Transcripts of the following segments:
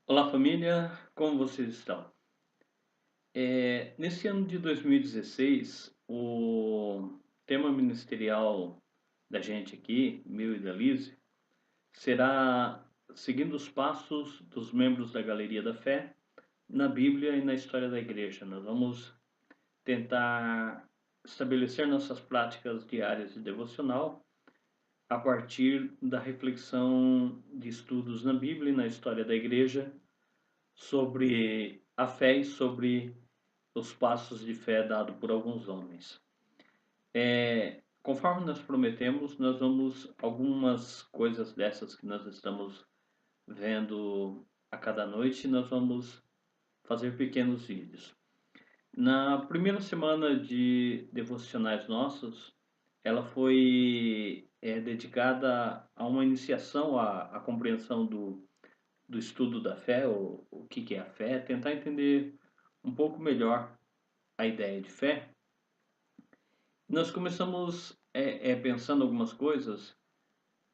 Olá família, como vocês estão? Nesse ano de 2016, o tema ministerial da gente aqui, meu e da Lise, será seguindo os passos dos membros da Galeria da Fé na Bíblia e na história da Igreja. Nós vamos tentar estabelecer nossas práticas diárias de devocional a partir da reflexão de estudos na Bíblia e na história da Igreja sobre a fé e sobre os passos de fé dados por alguns homens. Conforme nós prometemos, nós vamos algumas coisas dessas que nós estamos vendo a cada noite, nós vamos fazer pequenos vídeos. Na primeira semana de devocionais nossos, ela foi dedicada a uma iniciação à compreensão do estudo da fé, o que é a fé, tentar entender um pouco melhor a ideia de fé. Nós começamos pensando algumas coisas,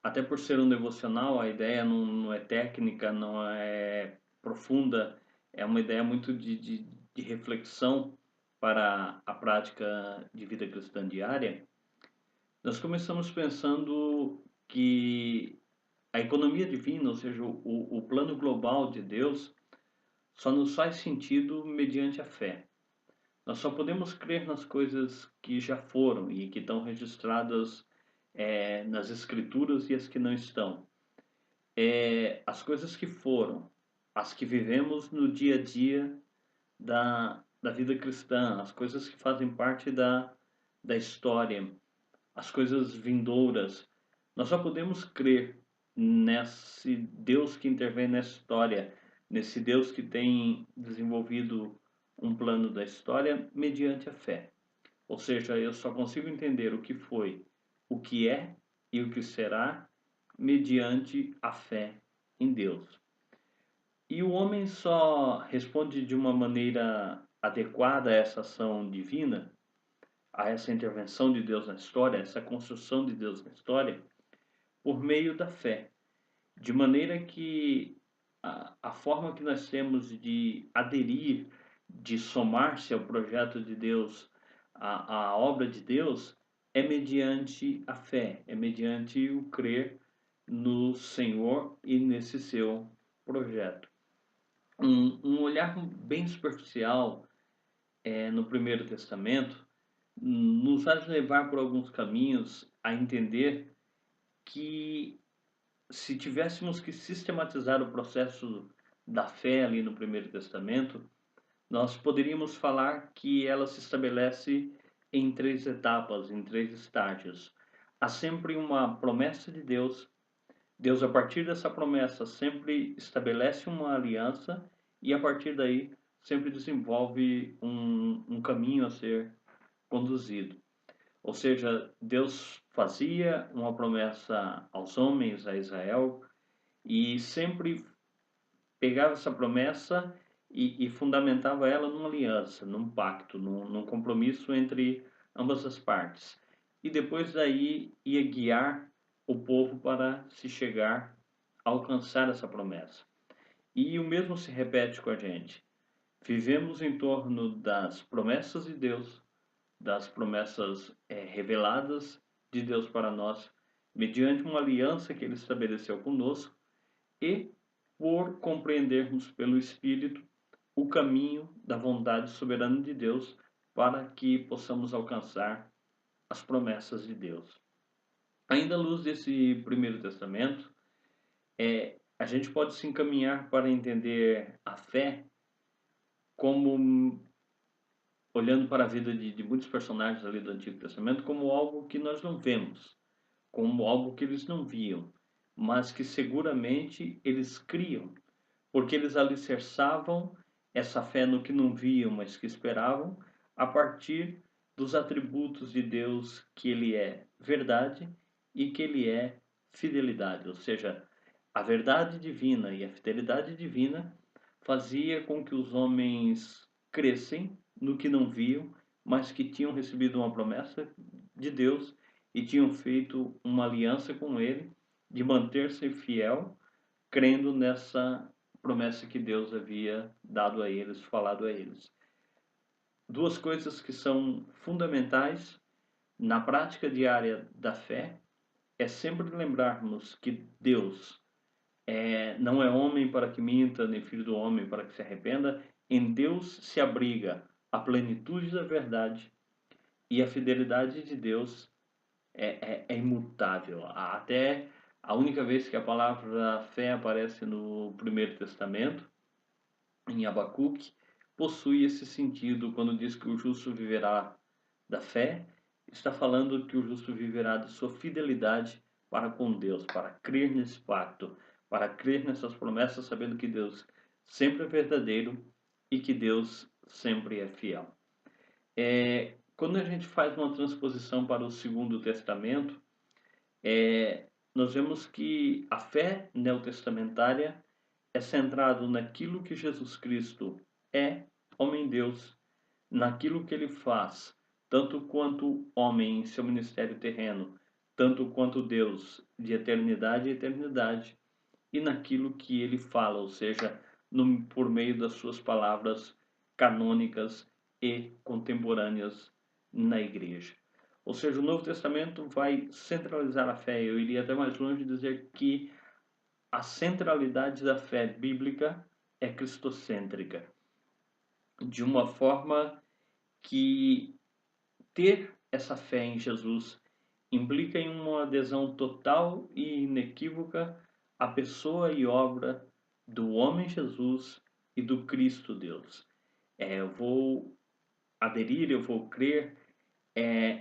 até por ser um devocional, a ideia não é técnica, não é profunda, é uma ideia muito de reflexão para a prática de vida cristã diária. Nós começamos pensando que a economia divina, ou seja, o plano global de Deus, só nos faz sentido mediante a fé. Nós só podemos crer nas coisas que já foram e que estão registradas nas Escrituras e as que não estão. As coisas que foram, as que vivemos no dia a dia da vida cristã, as coisas que fazem parte da história, as coisas vindouras. Nós só podemos crer nesse Deus que intervém nessa história, nesse Deus que tem desenvolvido um plano da história mediante a fé. Ou seja, eu só consigo entender o que foi, o que é e o que será mediante a fé em Deus. E o homem só responde de uma maneira adequada a essa ação divina, a essa intervenção de Deus na história, a essa construção de Deus na história, por meio da fé. De maneira que a forma que nós temos de aderir, de somar-se ao projeto de Deus, à obra de Deus, é mediante a fé, é mediante o crer no Senhor e nesse seu projeto. Um olhar bem superficial no Primeiro Testamento nos faz levar por alguns caminhos a entender que se tivéssemos que sistematizar o processo da fé ali no Primeiro Testamento, nós poderíamos falar que ela se estabelece em três etapas, em três estágios. Há sempre uma promessa de Deus. Deus, a partir dessa promessa, sempre estabelece uma aliança e, a partir daí, sempre desenvolve um caminho a ser conduzido. Ou seja, Deus fazia uma promessa aos homens, a Israel, e sempre pegava essa promessa e fundamentava ela numa aliança, num pacto, num compromisso entre ambas as partes. E depois daí ia guiar o povo para se chegar a alcançar essa promessa. E o mesmo se repete com a gente. Vivemos em torno das promessas de Deus, das promessas reveladas de Deus para nós, mediante uma aliança que Ele estabeleceu conosco e por compreendermos pelo Espírito o caminho da vontade soberana de Deus para que possamos alcançar as promessas de Deus. Ainda à luz desse Primeiro Testamento, a gente pode se encaminhar para entender a fé como, olhando para a vida de muitos personagens ali do Antigo Testamento, como algo que nós não vemos, como algo que eles não viam, mas que seguramente eles criam, porque eles alicerçavam essa fé no que não viam, mas que esperavam, a partir dos atributos de Deus, que Ele é verdade e que Ele é fidelidade. Ou seja, a verdade divina e a fidelidade divina fazia com que os homens crescem no que não viam, mas que tinham recebido uma promessa de Deus e tinham feito uma aliança com Ele de manter-se fiel, crendo nessa promessa que Deus havia dado a eles, falado a eles. Duas coisas que são fundamentais na prática diária da fé é sempre lembrarmos que Deus não é homem para que minta, nem filho do homem para que se arrependa. Em Deus se abriga a plenitude da verdade e a fidelidade de Deus é imutável. Até a única vez que a palavra fé aparece no Primeiro Testamento, em Abacuque, possui esse sentido quando diz que o justo viverá da fé, está falando que o justo viverá de sua fidelidade para com Deus, para crer nesse pacto, para crer nessas promessas, sabendo que Deus sempre é verdadeiro e que Deus sempre é fiel. Quando a gente faz uma transposição para o Segundo Testamento, nós vemos que a fé neotestamentária é centrado naquilo que Jesus Cristo é, homem-Deus, naquilo que ele faz, tanto quanto homem em seu ministério terreno, tanto quanto Deus de eternidade a eternidade, e naquilo que ele fala, ou seja, por meio das suas palavras canônicas e contemporâneas na igreja. Ou seja, o Novo Testamento vai centralizar a fé. Eu iria até mais longe dizer que a centralidade da fé bíblica é cristocêntrica, de uma forma que ter essa fé em Jesus implica em uma adesão total e inequívoca à pessoa e obra do homem Jesus e do Cristo Deus. Eu vou aderir, eu vou crer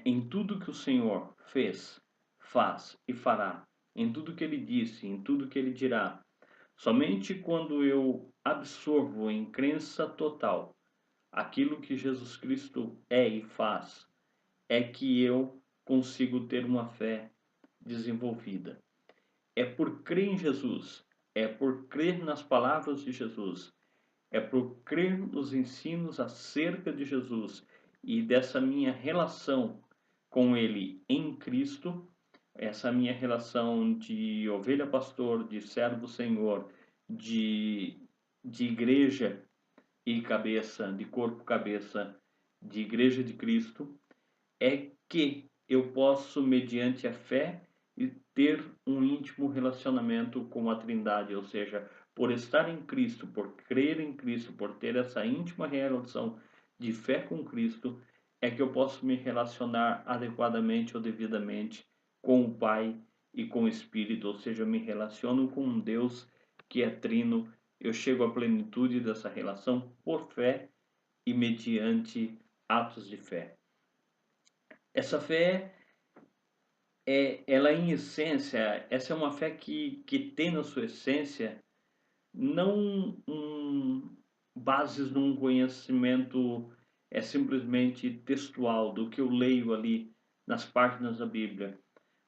em tudo que o Senhor fez, faz e fará, em tudo que ele disse, em tudo que ele dirá. Somente quando eu absorvo em crença total aquilo que Jesus Cristo é e faz, é que eu consigo ter uma fé desenvolvida. É por crer em Jesus, é por crer nas palavras de Jesus, é por crer nos ensinos acerca de Jesus e dessa minha relação com Ele em Cristo, essa minha relação de ovelha-pastor, de servo-senhor, de igreja e cabeça, de corpo-cabeça, de igreja de Cristo, é que eu posso, mediante a fé, ter um íntimo relacionamento com a Trindade, ou seja, por estar em Cristo, por crer em Cristo, por ter essa íntima relação de fé com Cristo, é que eu posso me relacionar adequadamente ou devidamente com o Pai e com o Espírito, ou seja, eu me relaciono com um Deus que é trino, eu chego à plenitude dessa relação por fé e mediante atos de fé. Essa fé, ela em essência, essa é uma fé que tem na sua essência não bases num conhecimento simplesmente textual do que eu leio ali nas páginas da Bíblia,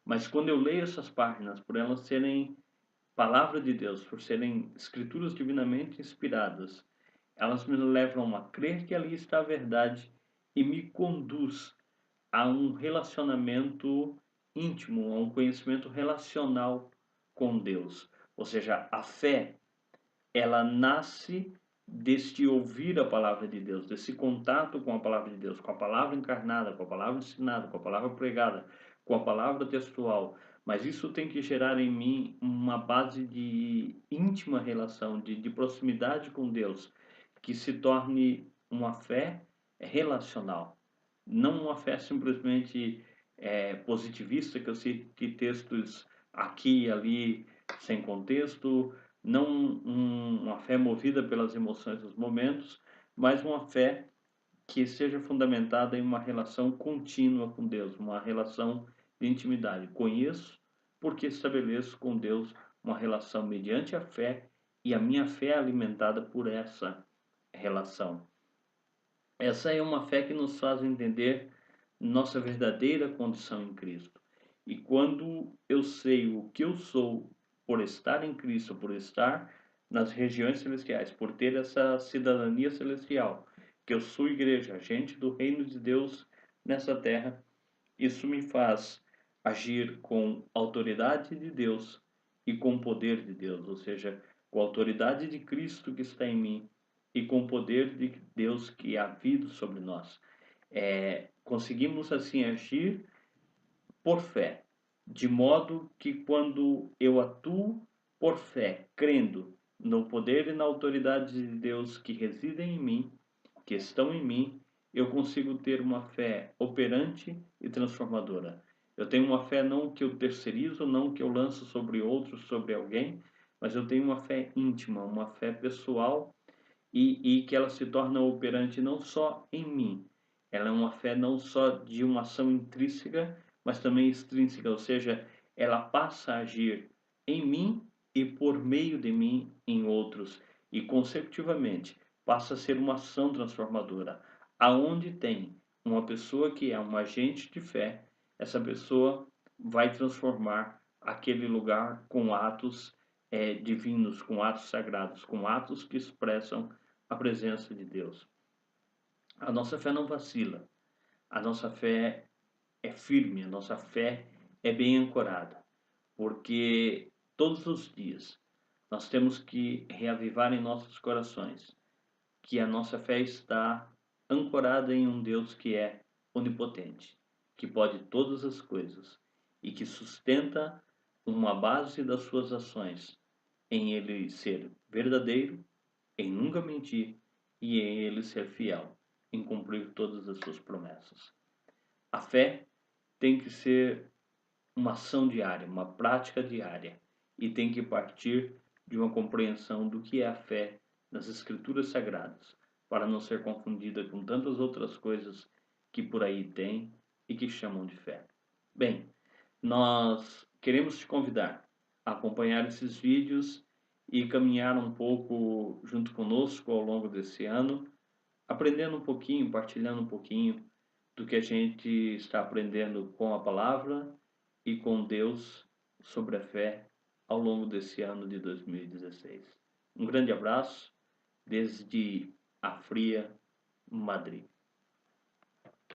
mas quando eu leio essas páginas, por elas serem palavra de Deus, por serem escrituras divinamente inspiradas, elas me levam a crer que ali está a verdade e me conduz a um relacionamento íntimo, a um conhecimento relacional com Deus. Ou seja, a fé, ela nasce deste ouvir a palavra de Deus, desse contato com a palavra de Deus, com a palavra encarnada, com a palavra ensinada, com a palavra pregada, com a palavra textual. Mas isso tem que gerar em mim uma base de íntima relação, de proximidade com Deus, que se torne uma fé relacional. Não uma fé simplesmente positivista, que eu cite textos aqui e ali sem contexto, não uma fé movida pelas emoções dos momentos, mas uma fé que seja fundamentada em uma relação contínua com Deus, uma relação de intimidade. Conheço porque estabeleço com Deus uma relação mediante a fé e a minha fé é alimentada por essa relação. Essa é uma fé que nos faz entender nossa verdadeira condição em Cristo. E quando eu sei o que eu sou por estar em Cristo, por estar nas regiões celestiais, por ter essa cidadania celestial, que eu sou igreja, agente do reino de Deus nessa terra, isso me faz agir com autoridade de Deus e com poder de Deus, ou seja, com a autoridade de Cristo que está em mim e com o poder de Deus que há vindo sobre nós. Conseguimos assim agir por fé, de modo que quando eu atuo por fé, crendo no poder e na autoridade de Deus que residem em mim, que estão em mim, eu consigo ter uma fé operante e transformadora. Eu tenho uma fé não que eu terceirizo, não que eu lanço sobre outros, sobre alguém, mas eu tenho uma fé íntima, uma fé pessoal e que ela se torna operante não só em mim, ela é uma fé não só de uma ação intrínseca, mas também extrínseca, ou seja, ela passa a agir em mim e por meio de mim em outros, e consecutivamente passa a ser uma ação transformadora. Aonde tem uma pessoa que é um agente de fé, essa pessoa vai transformar aquele lugar com atos divinos, com atos sagrados, com atos que expressam a presença de Deus. A nossa fé não vacila, a nossa fé é firme, a nossa fé é bem ancorada, porque todos os dias nós temos que reavivar em nossos corações que a nossa fé está ancorada em um Deus que é onipotente, que pode todas as coisas e que sustenta uma base das suas ações em ele ser verdadeiro, em nunca mentir e em ele ser fiel, em cumprir todas as suas promessas. A fé tem que ser uma ação diária, uma prática diária, e tem que partir de uma compreensão do que é a fé nas Escrituras Sagradas, para não ser confundida com tantas outras coisas que por aí tem e que chamam de fé. Bem, nós queremos te convidar a acompanhar esses vídeos e caminhar um pouco junto conosco ao longo desse ano, aprendendo um pouquinho, partilhando um pouquinho do que a gente está aprendendo com a palavra e com Deus sobre a fé ao longo desse ano de 2016. Um grande abraço desde a fria Madrid.